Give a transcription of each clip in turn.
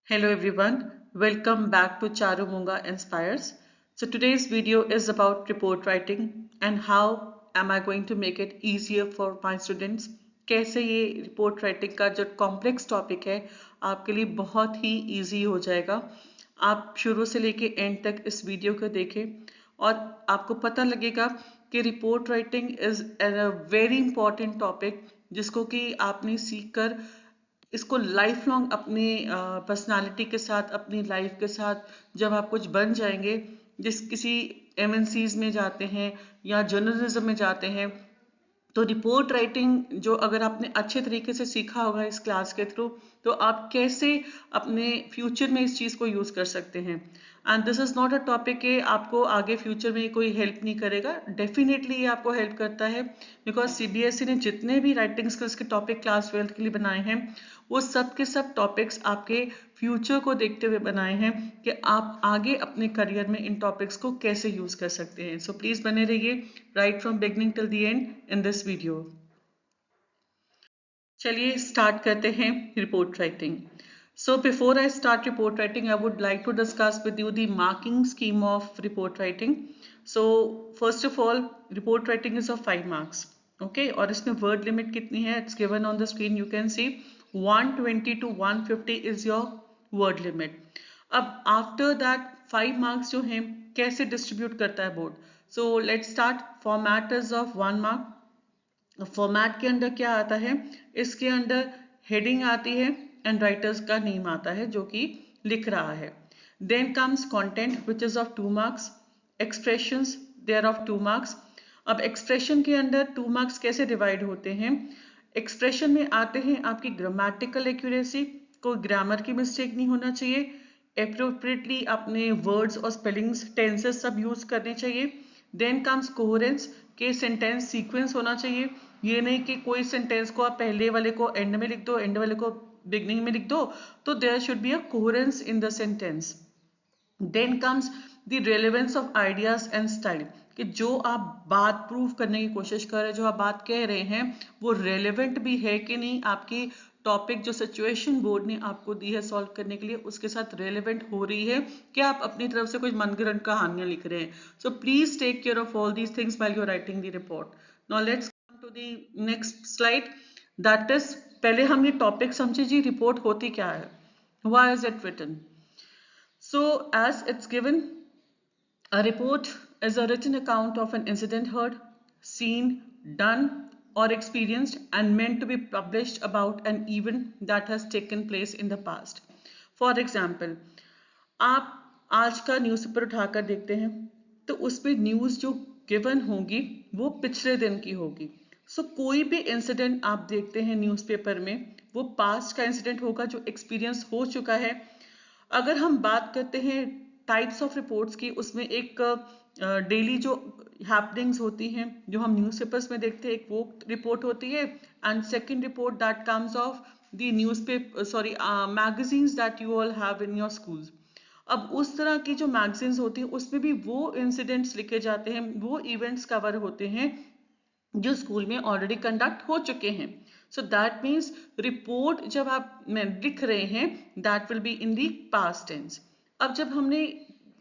Hello everyone, welcome back to Charu Munga Inspires. So today's video is about report writing and how am I going to make it easier for my students. कैसे ये report writing का जो complex topic है आपके लिए बहुत ही easy हो जाएगा। आप शुरू से लेके एंड तक इस वीडियो को देखें और आपको पता लगेगा कि report writing is a very important topic जिसको कि आपने सीख कर इसको लाइफ लॉन्ग अपनी पर्सनालिटी के साथ अपनी लाइफ के साथ जब आप कुछ बन जाएंगे जिस किसी एमएनसीज में जाते हैं या जर्नलिज्म में जाते हैं तो रिपोर्ट राइटिंग जो अगर आपने अच्छे तरीके से सीखा होगा इस क्लास के थ्रू तो आप कैसे अपने फ्यूचर में इस चीज़ को यूज़ कर सकते हैं। And this is not a topic कि आपको आगे फ्यूचर में कोई हेल्प नहीं करेगा, डेफिनेटली ये आपको हेल्प करता है बिकॉज सीबीएसई ने जितने भी राइटिंग स्किल्स के टॉपिक क्लास 12th के लिए बनाए हैं वो सब के सब टॉपिक्स आपके फ्यूचर को देखते हुए बनाए हैं कि आप आगे अपने करियर में इन टॉपिक्स को कैसे यूज कर सकते हैं। सो प्लीज बने रहिए right from beginning till the and in this video. चलिए स्टार्ट करते हैं report writing. So before I start report writing, I would like to discuss with you the marking scheme of report writing. So first of all, report writing is of 5 marks. Okay, और इसमें word limit कितनी है? It's given on the screen. You can see 120 to 150 is your word limit. अब after that 5 marks जो हैं कैसे distribute करता है board? So let's start. Format is of 1 mark. Format के अंदर क्या आता है? इसके अंदर हेडिंग आती है एंड राइटर्स का नेम आता है जो कि लिख रहा है। Then comes content which is of 2 marks. Expressions they are of 2 marks. अब एक्सप्रेशन के अंदर 2 मार्क्स कैसे डिवाइड होते हैं? एक्सप्रेशन में आते हैं आपकी ग्रामेटिकल एक्यूरेसी, कोई ग्रामर की मिस्टेक नहीं होना चाहिए, एप्रोप्रिएटली अपने वर्ड्स और स्पेलिंग्स टेंसेस सब यूज करने चाहिए। देन कम्स कोहेरेंस के सेंटेंस सीक्वेंस होना चाहिए, ये नहीं कि कोई सेंटेंस को आप पहले वाले को एंड में लिख दो एंड वाले को बिगनिंग में लिख दो, तो there should be a coherence in the sentence. Then comes the relevance of ideas and style कि जो आप बात प्रूव करने की कोशिश कर रहे हैं, जो आप बात कह रहे हैं वो रेलेवेंट भी है कि नहीं, आपकी टॉपिक जो सिचुएशन बोर्ड ने आपको दी है सॉल्व करने के लिए उसके साथ रेलेवेंट हो रही है कि आप अपनी तरफ से कुछ मनगढ़ंत कहानियां लिख रहे हैं। So please take care of all these things while you are writing the report. Now let's come to the next slide. That is, पहले हम ये टॉपिक समझे जी रिपोर्ट होती क्या है, why is it written. So as it's given, a report is a written account of an incident heard, seen, done or experienced and meant to be published about an event that has taken place in the past. For example, आप आज का newspaper उठाकर देखते हैं तो उसमें news जो given होगी वो पिछले दिन की होगी। सो कोई भी इंसिडेंट आप देखते हैं न्यूज़पेपर में वो पास्ट का इंसिडेंट होगा जो एक्सपीरियंस हो चुका है। अगर हम बात करते हैं टाइप्स ऑफ रिपोर्ट्स की, उसमें एक डेली जो हैपनिंग्स होती हैं जो हम न्यूज़पेपर्स में देखते हैं एक वो रिपोर्ट होती है, and second report that comes of the magazines that you all have in your schools. अब उस तरह की जो मैगजीन्स होती हैं उसमें भी वो इंसिडेंट्स लिखे जाते हैं, वो इवेंट्स कवर होते हैं जो स्कूल में ऑलरेडी कंडक्ट हो चुके हैं। सो दैट मीन्स रिपोर्ट जब आप लिख रहे हैं that will be in the past tense. अब जब हमने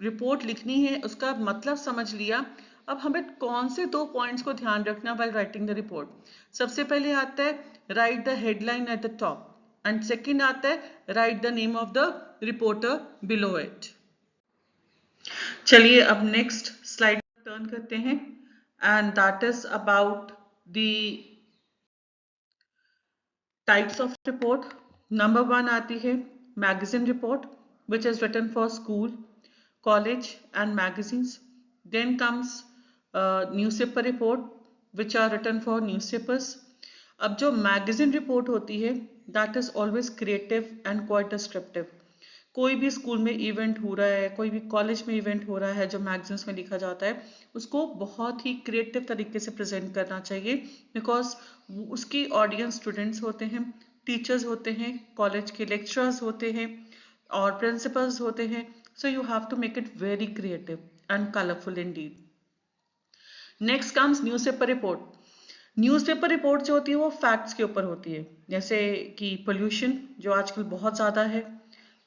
रिपोर्ट लिखनी है उसका मतलब समझ लिया, अब हमें कौन से 2 पॉइंट्स को ध्यान रखना व्हाइल राइटिंग द रिपोर्ट। सबसे पहले आता है write the headline at the top and second आता है write the name of the reporter below it. चलिए अब नेक्स्ट स्लाइड टर्न करते हैं and that is about the types of report. Number 1 आती है magazine report which is written for school, college and magazines. Then comes newspaper report which are written for newspapers. अब जो magazine report होती है that is always creative and quite descriptive. कोई भी school में event हो रहा है, कोई भी कॉलेज में इवेंट हो रहा है जो मैगजीन्स में लिखा जाता है उसको बहुत ही क्रिएटिव तरीके से प्रेजेंट करना चाहिए बिकॉज उसकी ऑडियंस स्टूडेंट्स होते हैं, टीचर्स होते हैं, कॉलेज के लेक्चरर्स होते हैं और प्रिंसिपल्स होते हैं। So you have to make it very creative and colourful indeed. Next comes newspaper report. Newspaper report जो होती है वो फैक्ट्स के ऊपर होती है, जैसे कि पोल्यूशन जो आजकल बहुत ज़्यादा है,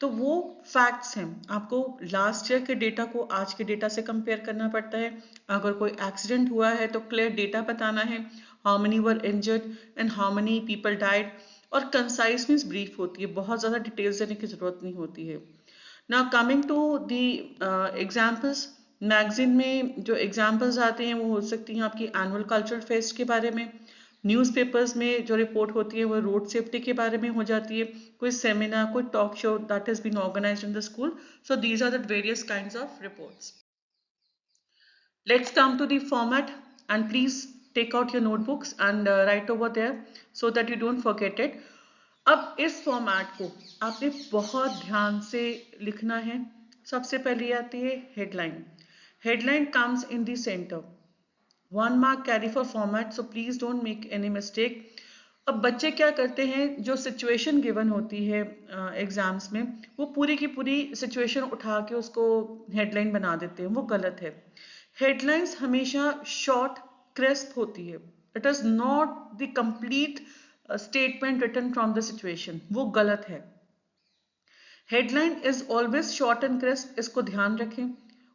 तो वो फैक्ट्स हैं। आपको लास्ट ईयर के डेटा को आज के डेटा से कंपेयर करना पड़ता है। अगर कोई एक्सीडेंट हुआ है तो क्लियर डेटा बताना है, how many were injured and how many people died. और कंसाइज मीन्स ब्रीफ होती है, बहुत ज़्यादा डिटेल्स देने की ज़रूरत नहीं होती है। Now coming to the examples, magazine में जो एग्जाम्पल्स आते हैं वो हो सकती हैं आपकी एनुअल कल्चरल फेस्ट के बारे में। न्यूज़पेपर्स में जो रिपोर्ट होती है वो रोड सेफ्टी के बारे में हो जाती है, कोई सेमिनार, कोई talk show that has been organised in the school. So these are the various kinds of reports. Let's come to the format, and please take out your notebooks and write over there so that you don't forget it. अब इस format को आपने बहुत ध्यान से लिखना है। सबसे पहले आती है headline. Headline comes in the centre. 1 mark carry for format, so please don't make any mistake. अब बच्चे क्या करते हैं, जो सिचुएशन गिवन होती है एग्जाम्स में, वो पूरी की पूरी सिचुएशन उठा के उसको हेडलाइन बना देते हैं, वो गलत है। हेडलाइंस हमेशा शॉर्ट क्रिस्प होती है। It is not the complete statement written from the situation, वो गलत है। Headline is always short and crisp, इसको ध्यान रखें।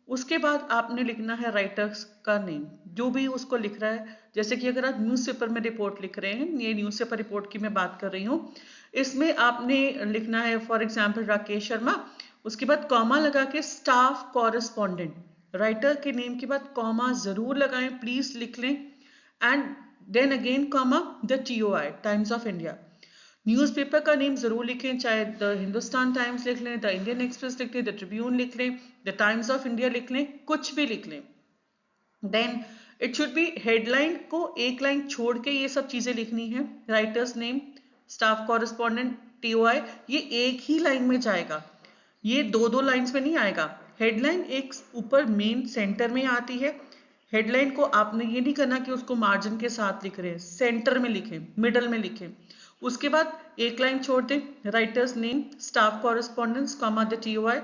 उसके बाद आपने लिखना है राइटर्स का नेम, जो भी उसको लिख रहा है। जैसे कि अगर आप न्यूज़पेपर में रिपोर्ट लिख रहे हैं, ये न्यूज़पेपर रिपोर्ट की मैं बात कर रही हूँ, इसमें आपने लिखना है फॉर एग्जाम्पल राकेश शर्मा, उसके बाद कॉमा लगा के स्टाफ कॉरेस्पॉन्डेंट। राइटर के नेम के बाद कॉमा जरूर लगाएं, प्लीज लिख लें। And then again comma the TOI, Times of India. Newspaper का नेम जरूर लिखें, चाहे द हिंदुस्तान टाइम्स लिख लें, द इंडियन एक्सप्रेस लिख लें, द ट्रिब्यून लिख लें, द टाइम्स ऑफ इंडिया लिख लें, कुछ भी लिख लें। Then it should be, headline को एक लाइन छोड़ के ये सब चीजें लिखनी है। Writers name, staff correspondent, TOI, ये एक ही लाइन में जाएगा, ये दो दो लाइंस में नहीं आएगा। हेडलाइन एक ऊपर मेन सेंटर में आती है। हेडलाइन को आपने ये नहीं करना कि उसको मार्जिन के साथ लिख रहे हैं, सेंटर में लिखें, मिडल में लिखें। उसके बाद एक लाइन छोड़ दें, writer's name, staff correspondence, comma the TOI।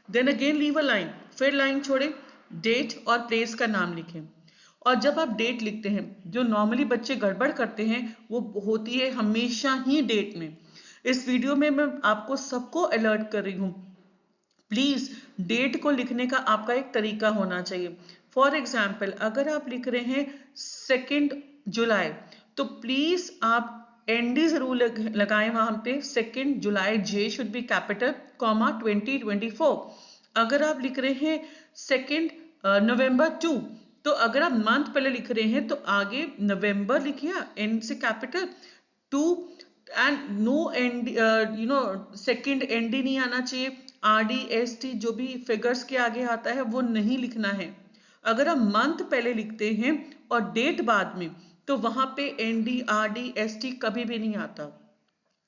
Then again leave a line, फिर लाइन छोड़ें, डेट और प्लेस का नाम लिखें। और जब आप डेट लिखते हैं, जो नॉर्मली बच्चे गड़बड़ करते हैं वो होती है हमेशा ही डेट में। इस वीडियो में मैं आपको सबको अलर्ट कर रही हूँ, प्लीज डेट को लिखने का आपका एक तरीका होना चाहिए। फॉर एग्जाम्पल अगर आप लिख रहे हैं 2 जुलाई, तो प्लीज आप ND जरूर लगाएं वहां पे, 2 जुलाई, J should be capital, comma 2024। अगर आप लिख रहे हैं 2 नवंबर 2, तो अगर आप मंथ पहले लिख रहे हैं तो आगे नवंबर लिखिए, N से capital, 2 and no and, second ND नहीं आना चाहिए। RD ST जो भी फिगर्स के आगे आता है वो नहीं लिखना है। अगर आप मंथ पहले लिखते हैं और डेट बाद में, तो वहां पे ND RD ST कभी भी नहीं आता।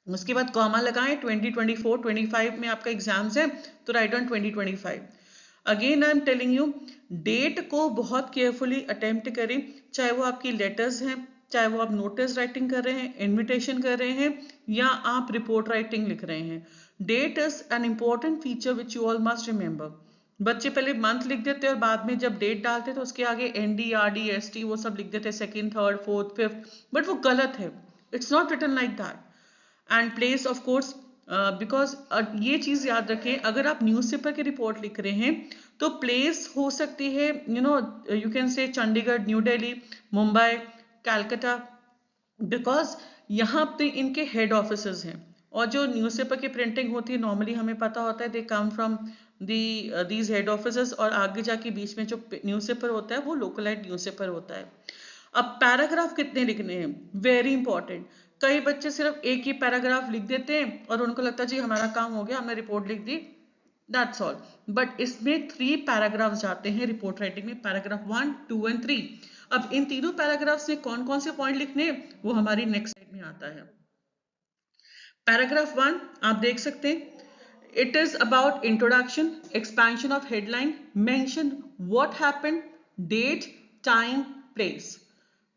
उसके बाद कॉमा लगाएं, 2024-25 में आपका एग्जाम्स है, तो write on 2025। Again I am telling you, date को बहुत केयरफुली अटेम्प्ट करें, चाहे वो आपकी लेटर्स हैं, चाहे वो आप नोटिस राइटिंग कर रहे हैं, इन्विटेशन कर रहे हैं, या आप रिपोर्ट राइटिंग लिख रहे हैं। Date is an important feature which you all must remember. बच्चे पहले मंथ लिख देते हैं और बाद में जब डेट डालते तो उसके आगे ND RD ST वो सब लिख देते हैं, 2nd 3rd 4th 5th, but वो गलत है। It's not written like that. And place of course, because ये चीज याद रखें, अगर आप न्यूज़पेपर की रिपोर्ट लिख रहे हैं तो प्लेस हो सकती है, यू कैन से चंडीगढ़, न्यू दिल्ली, मुंबई, कैलकाटा, बिकॉज यहाँ पे इनके हेड ऑफिसेज हैं। और जो न्यूज़पेपर की प्रिंटिंग होती है नॉर्मली हमें पता होता है they come from these head offices, और आगे जाके बीच में जो न्यूज़पेपर होता है वो लोकलाइज्ड न्यूज़पेपर होता है। अब पैराग्राफ कितने लिखने हैं, वेरी इंपॉर्टेंट। कई बच्चे सिर्फ एक ही पैराग्राफ लिख देते हैं और उनको लगता है जी हमारा काम हो गया, हमने रिपोर्ट लिख दी, दैट्स ऑल। बट इसमें 3 पैराग्राफ जाते हैं रिपोर्ट राइटिंग में, पैराग्राफ 1, 2 एंड 3। अब इन तीनों पैराग्राफ्स में कौन कौन से पॉइंट लिखने हैं वो हमारी नेक्स्ट स्लाइड में आता है। पैराग्राफ 1 आप देख सकते हैं, it is about introduction, expansion of headline, mention what happened, date, time, place.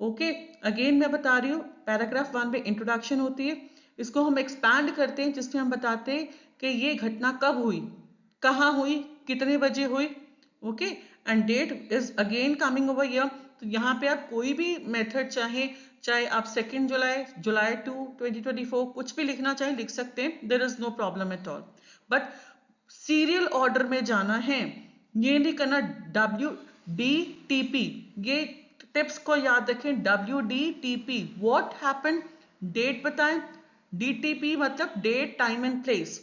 Okay, again मैं बता रही हूँ, पैराग्राफ 1 में इंट्रोडक्शन होती है, इसको हम एक्सपैंड करते हैं जिसमें हम बताते हैं कि ये घटना कब हुई, कहाँ हुई, कितने बजे हुई। Okay, and date is again coming over here. तो यहाँ पे आप कोई भी मेथड चाहे आप 2 जुलाई, July 2, 2024 कुछ भी लिखना चाहे लिख सकते हैं, there is no problem at all. But serial order में जाना है, ये नहीं करना। WDTP, ये टिप्स को याद रखें। WDTP व्हाट हैपन, डेट बताएं। DTP मतलब date time and place.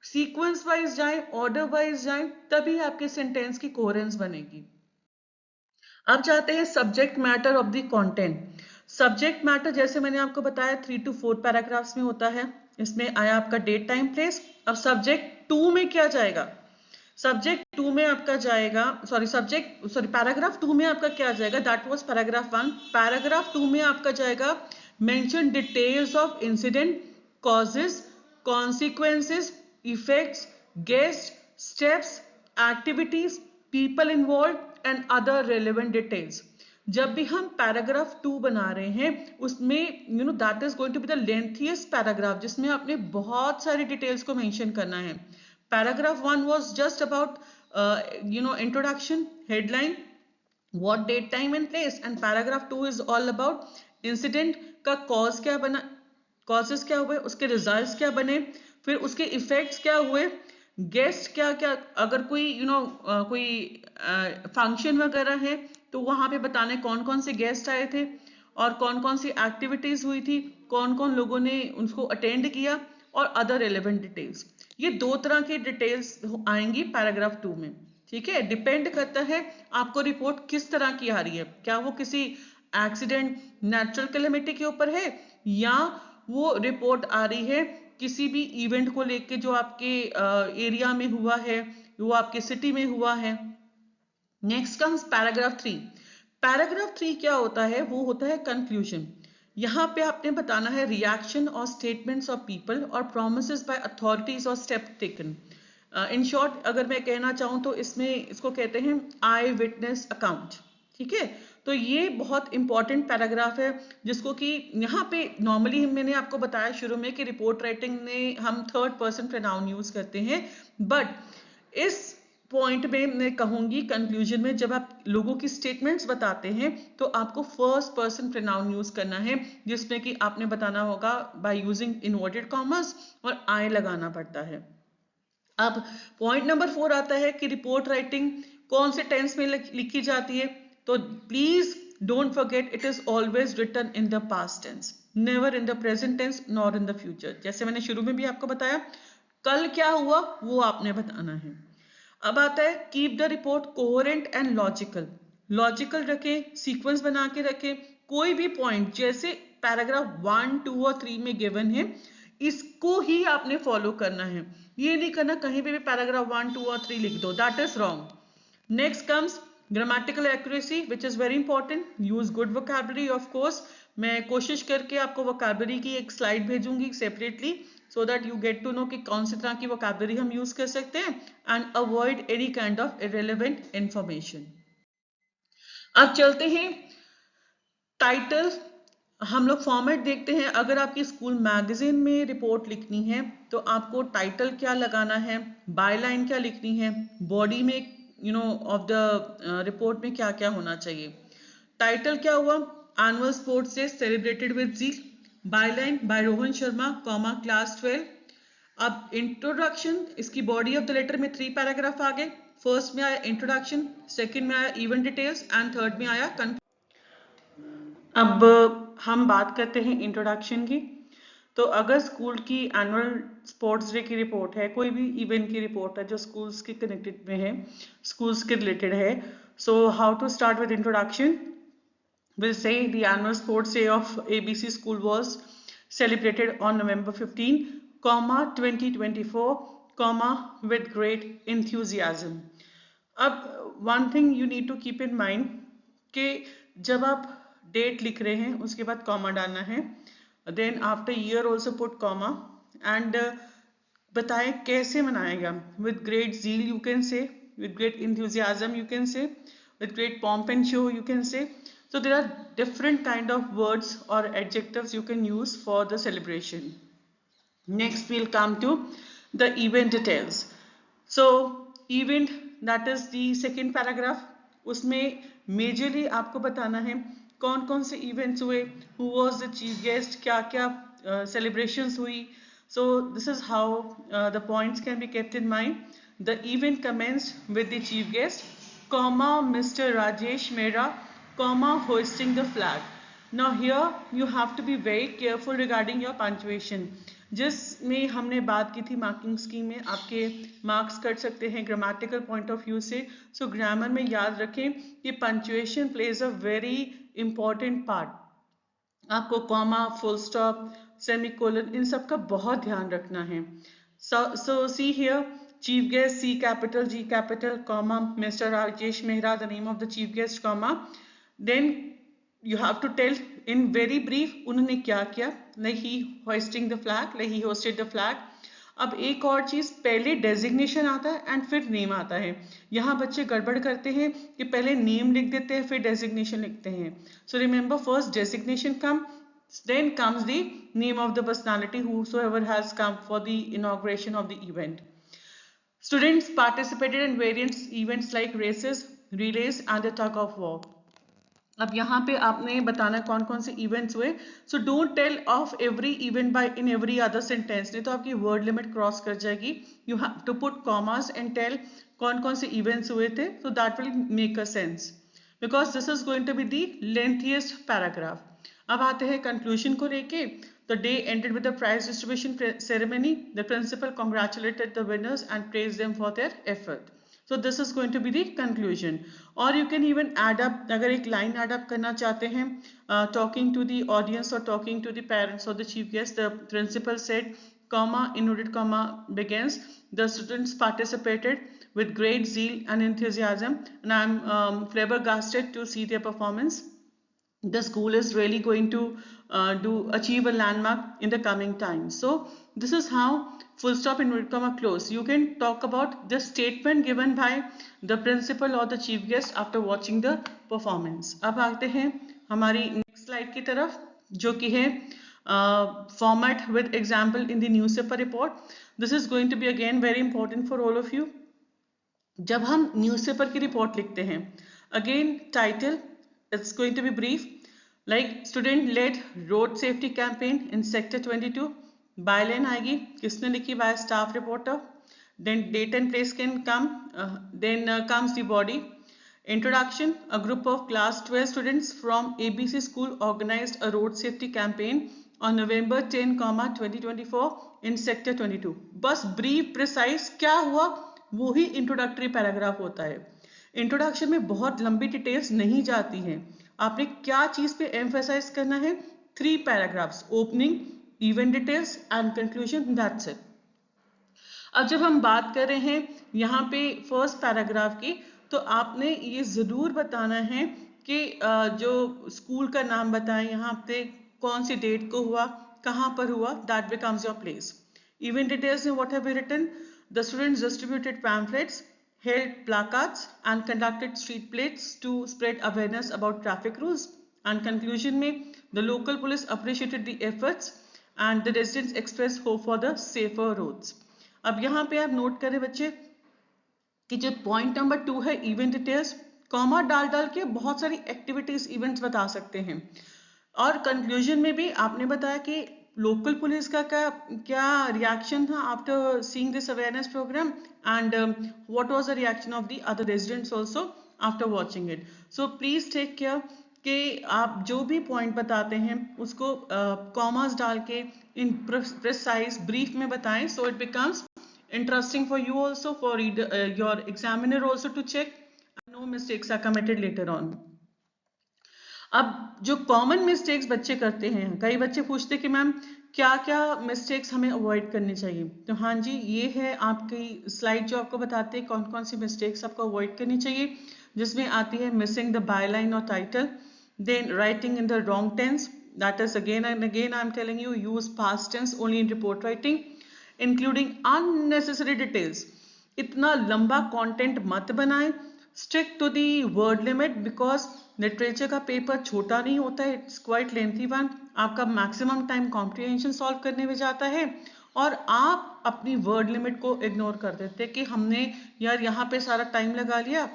Sequence wise जाएं, ऑर्डर वाइज जाएं, तभी आपके सेंटेंस की कोहेरेंस बनेगी। अब चाहते हैं subject matter of the content. Subject matter जैसे मैंने आपको बताया 3 to 4 पैराग्राफ्स में होता है। इसमें आया आपका डेट टाइम प्लेस। अब सब्जेक्ट 2 में क्या जाएगा? सब्जेक्ट 2 में आपका जाएगा, पैराग्राफ 2 में आपका क्या जाएगा? That was paragraph 1। पैराग्राफ 2 में आपका जाएगा mention details of incident, causes, consequences, effects, guest, steps, activities, people involve and other relevant details. जब भी हम पैराग्राफ 2 बना रहे हैं उसमें that is going to be the lengthiest paragraph, जिसमें आपने बहुत सारी डिटेल्स को मेंशन करना है। Paragraph 1 was just about introduction, headline, what date, time and place, and paragraph 2 is all about incident का cause क्या बना, causes क्या हुए, उसके results क्या बने, फिर उसके effects क्या हुए, guest क्या क्या, अगर कोई कोई फंक्शन वगैरह है तो वहां पे बताने कौन कौन से गेस्ट आए थे और कौन कौन सी एक्टिविटीज हुई थी, कौन कौन लोगों ने उनको अटेंड किया, और अदर रेलेवेंट डिटेल्स। ये 2 तरह की डिटेल्स आएंगी पैराग्राफ 2 में। ठीक है, डिपेंड करता है आपको रिपोर्ट किस तरह की आ रही है। क्या वो किसी एक्सीडेंट, नेचुरल कैलेमिटी के ऊपर है, या वो रिपोर्ट आ रही है किसी भी इवेंट को लेके जो आपके एरिया में हुआ है, वो आपके सिटी में हुआ है। Next comes paragraph 3। पैराग्राफ 3 क्या होता है? वो होता है कंक्लूजन। यहाँ पे आपने बताना है रिएक्शन और स्टेटमेंट्स ऑफ पीपल और प्रोमिसेस बाय अथॉरिटीज और स्टेप टेकन। इन शॉर्ट अगर मैं कहना चाहूँ तो इसमें इसको कहते हैं आई विटनेस अकाउंट। ठीक है, तो ये बहुत इंपॉर्टेंट पैराग्राफ है, जिसको कि यहाँ पे नॉर्मली मैंने आपको बताया शुरू में कि रिपोर्ट राइटिंग में हम 3rd पर्सन प्रोनाउन यूज करते हैं, बट इस पॉइंट में मैं कहूंगी कंक्लूजन में जब आप लोगों की स्टेटमेंट्स बताते हैं तो आपको 1st पर्सन प्रोनाउन यूज करना है, जिसमें कि आपने बताना होगा बाय यूजिंग इन्वर्टेड कॉमर्स और आई लगाना पड़ता है। अब पॉइंट नंबर 4 आता है कि रिपोर्ट राइटिंग कौन से टेंस में लिखी जाती है। तो please don't forget it is always written in the past tense, never in the present tense nor in the future. जैसे मैंने शुरू में भी आपको बताया कल क्या हुआ वो आपने बताना है। अब आता है keep the report coherent and logical. Logical रखें, सीक्वेंस बना के रखें। कोई भी पॉइंट जैसे पैराग्राफ 1, 2 और 3 में गिवन है इसको ही आपने फॉलो करना है। ये नहीं करना कहीं पे भी पैराग्राफ 1, 2 और 3 लिख दो, that is wrong. Next comes grammatical accuracy which is very important. Use good vocabulary of course. मैं कोशिश करके आपको वोकैबुलरी की एक स्लाइड भेजूंगी separately so that you get to know कि कौन सी तरह की वोकैबुलरी हम यूज कर सकते हैं and avoid any kind of irrelevant information। अब चलते हैं टाइटल। हम लोग फॉर्मेट देखते हैं। अगर आपकी स्कूल मैगजीन में रिपोर्ट लिखनी है तो आपको टाइटल क्या लगाना है, बायलाइन क्या लिखनी है, बॉडी में ऑफ द रिपोर्ट में क्या क्या होना चाहिए। टाइटल क्या हुआ? Annual sports day celebrated with zeal. Byline by Rohan Sharma, comma class 12। अब इंट्रोडक्शन, इसकी बॉडी ऑफ द लेटर में 3 पैराग्राफ आ गए। फर्स्ट में आया इंट्रोडक्शन, सेकंड में आया इवेंट डिटेल्स एंड थर्ड में आया अब हम बात करते हैं इंट्रोडक्शन की। तो अगर स्कूल की एनुअल स्पोर्ट्स डे की रिपोर्ट है, कोई भी इवेंट की रिपोर्ट है जो स्कूल्स के कनेक्टेड में है, स्कूल्स के रिलेटेड है, so how to start with introduction. Will say the annual sports day of ABC school was celebrated on November 15, 2024, with great enthusiasm. अब one thing you need to keep in mind कि जब आप date लिख रहे हैं उसके बाद comma डालना है, then after year also put comma and बताएं कैसे मनाएगा। With great zeal you can say, with great enthusiasm you can say, with great pomp and show you can say. So there are different kind of words or adjectives you can use for the celebration. Next we'll come to the event details. So event, that is the second paragraph. उसमें majorly आपको बताना है कौन कौन से events हुए, who was the chief guest, क्या क्या सेलिब्रेशंस हुई, So this is how the points can be kept in mind. The event commenced with the chief guest, comma, Mr. Rajesh Mehra, comma, hoisting the flag. Now here you have to be very careful regarding your punctuation. जिसमें हमने बात की थी marking scheme में, आपके marks cut सकते हैं grammatical point of view से. सो ग्रामर में याद रखें कि punctuation plays a very important part. आपको कॉमा, फुल स्टॉप, सेमीकोलन, इन सब का बहुत ध्यान रखना है. So see here, chief guest, C capital, G capital, comma, Mr. Rajesh Mehra, the name of the chief guest, comma. Then you have to tell in very brief उन्होंने क्या किया, like he hoisting the flag, like he hosted the flag. अब एक और चीज, पहले designation आता है एंड फिर नेम आता है. यहाँ बच्चे गड़बड़ करते हैं कि पहले नेम लिख देते हैं फिर डेजिग्नेशन लिखते हैं. So remember, first designation come, then comes the name of the personality whosoever has come for the inauguration of the event. Students participated in various events like races, relays and the tug of war. अब यहाँ पे आपने बताना कौन कौन से events हुए. So don't tell of every event by in every other sentence, नहीं तो आपकी वर्ड लिमिट क्रॉस कर जाएगी. You have to put commas and tell कौन कौन से इवेंट्स हुए थे, so that will make a sense, because this is going to be the lengthiest paragraph. अब आते हैं कंक्लूजन को लेके. The day ended with the prize distribution ceremony. The principal congratulated the winners and praised them for their effort. So this is going to be the conclusion. Or you can even add up, अगर एक line add up करना चाहते हैं, talking to the audience or talking to the parents or the chief guest, the principal said, comma, inverted comma begins, the students participated with great zeal and enthusiasm and I'm flabbergasted to see their performance. The school is really going to achieve a landmark in the coming time. So this is how full stop, inverted comma, close. You can talk about the statement given by the principal or the chief guest after watching the performance. अब आते हैं हमारी next slide की तरफ, जो कि है format with example in the newspaper report. This is going to be again very important for all of you. जब हम न्यूज़पेपर की रिपोर्ट लिखते हैं, again title, it's going to be brief, like student led road safety campaign in sector 22. Byline आएगी, किसने लिखी, by staff reporter. Then date and place can come. Then comes the body. Introduction, a group of class 12 students from ABC school organised a road safety campaign on November 10, 2024 in sector 22. बस brief precise क्या हुआ वो ही introductory paragraph होता है. Introduction में बहुत लंबी details नहीं जाती हैं. आपने क्या चीज पे एम्फेसाइज करना है, 3 paragraphs, opening, event details and conclusion, that's it. अब जब हम बात कर रहे हैं यहाँ पे फर्स्ट पैराग्राफ की, तो आपने ये जरूर बताना है कि जो स्कूल का नाम बताएं, यहाँ पे कौन सी डेट को हुआ, कहाँ पर हुआ, that becomes your place. Event details में what have you written, the students distributed pamphlets, held placards and conducted street plates to spread awareness about traffic rules. And conclusion में, the local police appreciated the efforts and the residents expressed hope for the safer roads. अब यहाँ पे आप note करें बच्चे कि जो point number 2 है इवेंट डिटेल्स, कॉमा डाल डाल के बहुत सारी एक्टिविटीज इवेंट्स बता सकते हैं. और कंक्लूजन में भी आपने बताया कि लोकल पुलिस का क्या रिएक्शन था after seeing this awareness programme and what was the reaction of the other residents also after watching it. So please take care कि आप जो भी पॉइंट बताते हैं उसको कॉमास डाल के इन प्रिसाइज ब्रीफ में बताएं, so it becomes interesting for you also, for your examiner also to check and no mistakes are committed later on. अब जो कॉमन मिस्टेक्स बच्चे करते हैं, कई बच्चे पूछते हैं कि मैम क्या क्या मिस्टेक्स हमें अवॉइड करनी चाहिए. तो हाँ जी, ये है आपकी स्लाइड जो आपको बताते हैं कौन कौन सी मिस्टेक्स आपको अवॉइड करनी चाहिए, जिसमें आती है मिसिंग द बायलाइन और title, then writing in the wrong tense, that is again and again I am telling you, use past tense only in report writing, including unnecessary details. इतना लंबा content मत बनाएं. Stick to the word limit, because literature का paper छोटा नहीं होता है, it's quite lengthy one. आपका मैक्सिमम टाइम कॉम्प्रिहेंशन सॉल्व करने में जाता है और आप अपनी वर्ड लिमिट को इग्नोर कर देते हैं कि हमने यार यहाँ पे सारा टाइम लगा लिया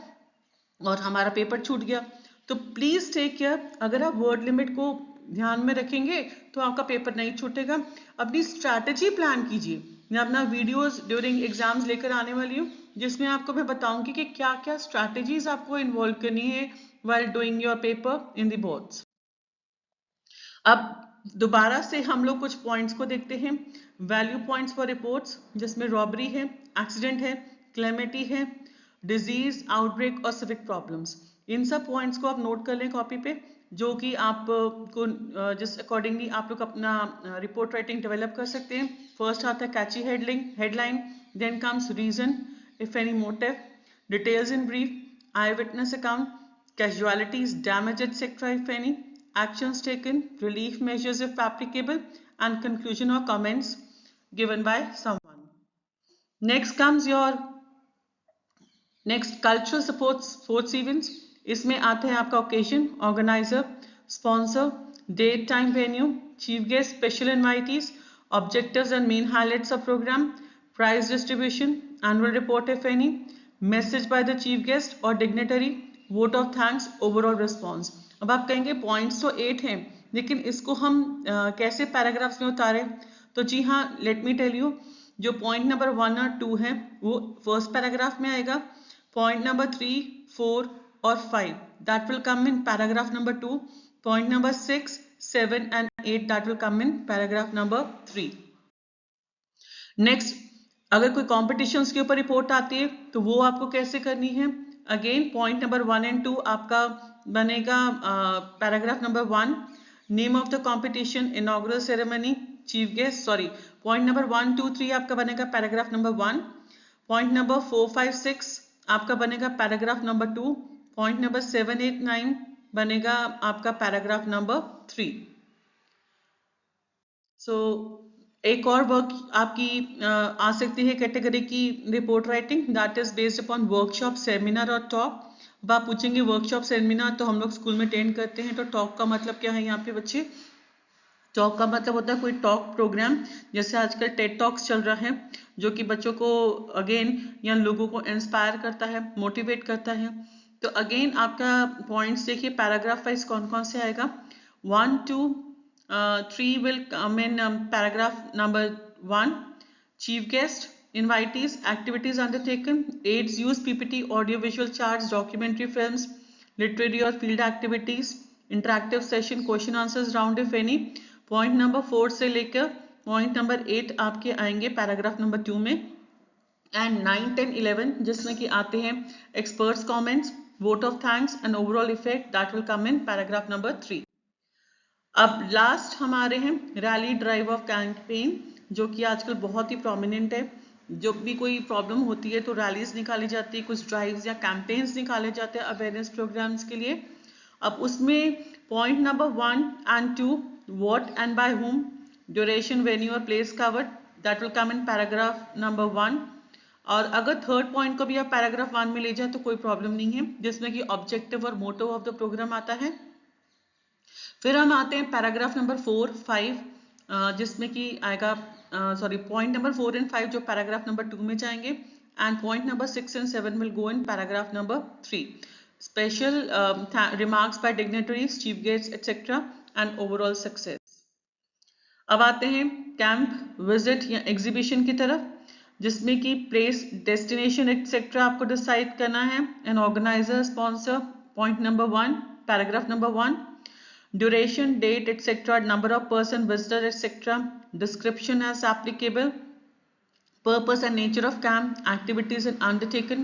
और हमारा पेपर छूट गया. तो प्लीज टेक केयर, अगर आप वर्ड लिमिट को ध्यान में रखेंगे तो आपका पेपर नहीं छूटेगा। अपनी स्ट्रैटेजी प्लान कीजिए। मैं अपना वीडियोस ड्यूरिंग एग्जाम्स लेकर आने वाली हूँ, जिसमें आपको मैं बताऊंगी कि क्या क्या स्ट्रैटेजीज आपको इन्वॉल्व करनी है while doing your paper in the boards। अब दोबारा से हम लोग कुछ पॉइंट्स को देखते हैं। वैल्यू पॉइंट्स फॉर रिपोर्ट्स, जिसमें रॉबरी है, एक्सीडेंट है, क्लेमिटी है, डिजीज, आउटब्रेक और सिविक प्रॉब्लम्स। इन सब पॉइंट्स को आप नोट कर लें कॉपी पे, जो कि आप को जिस अकॉर्डिंगली आप लोग अपना रिपोर्ट राइटिंग डेवलप कर सकते हैं। फर्स्ट आता है catchy headline, then comes reason if any motive, details in brief, eyewitness account, casualties, damage, etc. if any, actions taken, relief measures if applicable, and conclusion or comments given by someone. Next comes your cultural sports events. इसमें आते हैं आपका occasion, organizer, sponsor, date, time, venue, chief guest, special invitees, objectives and main highlights of program, prize distribution, annual report if any, message by the chief guest or dignitary, vote of thanks, overall response. अब आप कहेंगे points तो 8 हैं, लेकिन इसको हम कैसे paragraphs में उतारें? तो जी हाँ, लेट मी टेल यू। जो पॉइंट नंबर 1 और 2 है वो फर्स्ट पैराग्राफ में आएगा। पॉइंट नंबर 3, 4 और 5 that will come in paragraph number 2। Point number 6, 7 and 8 that will come in paragraph number 3। Next, अगर कोई कॉम्पिटिशन्स के ऊपर रिपोर्ट आती है तो वो आपको कैसे करनी है? अगेन पॉइंट नंबर 1 एंड 2 आपका बनेगा paragraph number 1, name of the competition, inaugural ceremony, chief guest, sorry, point number 1, 2, 3 आपका बनेगा पैराग्राफ नंबर 1। पॉइंट नंबर 4, 5, 6 आपका बनेगा पैराग्राफ नंबर 2। पॉइंट नंबर 7, 8, 9 बनेगा आपका पैराग्राफ नंबर 3। सो एक और वर्क आपकी आ सकती है कैटेगरी की report writing, that is based upon workshop, seminar और टॉक। अब आप पूछेंगे वर्कशॉप सेमिनार तो हम लोग स्कूल में अटेंड करते हैं, तो टॉक का मतलब क्या है यहाँ पे बच्चे? टॉक का मतलब होता है कोई टॉक प्रोग्राम, जैसे आजकल टेड टॉक्स चल रहा है, जो कि बच्चों को अगेन या लोगों को इंस्पायर करता है, मोटिवेट करता है। तो अगेन आपका पॉइंट्स देखिए पैराग्राफ वाइज कौन कौन से आएगा। 1, 2, 3 will come in paragraph number 1. Chief guest, invitees, activities undertaken, aids use PPT, audio-visual charts, documentary films, literary or field activities, interactive session, question answers round if any. Point number 4 से लेकर point number 8 आपके आएंगे paragraph number 2 में, and 9, 10, 11 जिसमें कि आते हैं experts comments, vote of thanks and overall effect that will come in paragraph number 3. अब लास्ट हमारे हैं रैली ड्राइव ऑफ कैंपेन, जो कि आजकल बहुत ही प्रोमिनेंट है। जब भी कोई प्रॉब्लम होती है तो रैलीज निकाली जाती है, कुछ ड्राइव्स या कैंपेन्स निकाले जाते हैं अवेयरनेस प्रोग्राम्स के लिए। अब उसमें point number 1 and 2, what and by whom, duration, venue और place covered, that will come in paragraph number 1। और अगर थर्ड पॉइंट को भी आप पैराग्राफ 1 में ले जाए तो कोई प्रॉब्लम नहीं है, जिसमें कि ऑब्जेक्टिव और मोटो ऑफ द प्रोग्राम आता है। फिर हम आते हैं पैराग्राफ नंबर 4, 5 जिसमें कि आएगा सॉरी पॉइंट नंबर 4 एंड 5 जो पैराग्राफ नंबर 2 में जाएंगे, and point number 6 and 7 will go in paragraph number 3। Special remarks by dignitaries, chief guest etcetera and overall success. अब आते हैं कैंप, विजिट या एग्जीबिशन की तरफ, जिसमें कि प्लेस, डेस्टिनेशन एटसेट्रा आपको डिसाइड करना है, and organiser, sponsor. Point number 1, paragraph number 1, duration, date, etc., number of person, visitor, etc., description as applicable, purpose and nature of camp, activities and undertaken,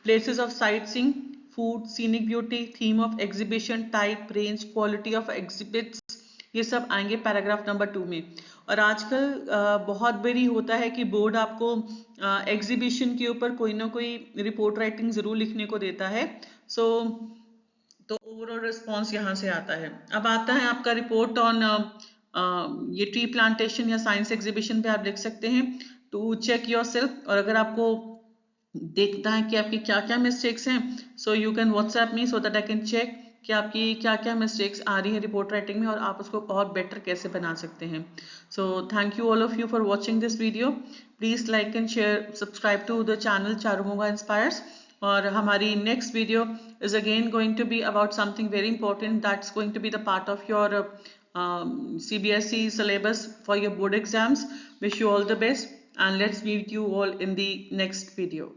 places of sightseeing, food, scenic beauty, theme of exhibition, type, range, quality of exhibits, ये सब आएंगे paragraph number 2 में। और आजकल बहुत बारी होता है कि बोर्ड आपको एग्जीबिशन के ऊपर कोई ना कोई रिपोर्ट राइटिंग जरूर लिखने को देता है। तो ओवरऑल रिस्पॉन्स यहाँ से आता है। अब आता है आपका रिपोर्ट ऑन ये ट्री प्लांटेशन या साइंस एग्जीबिशन पे आप लिख सकते हैं टू चेक योरसेल्फ। और अगर आपको देखता है कि आपकी क्या क्या मिस्टेक्स हैं, so you can WhatsApp me so that I can check कि आपकी क्या क्या मिस्टेक्स आ रही है रिपोर्ट राइटिंग में और आप उसको और बेटर कैसे बना सकते हैं। So thank you all of you for watching this video. Please like and share, subscribe to the channel Charumoga inspires. और हमारी next video is again going to be about something very important, that's going to be the part of your CBSE syllabus for your board exams. Wish you all the best, and let's meet you all in the next video.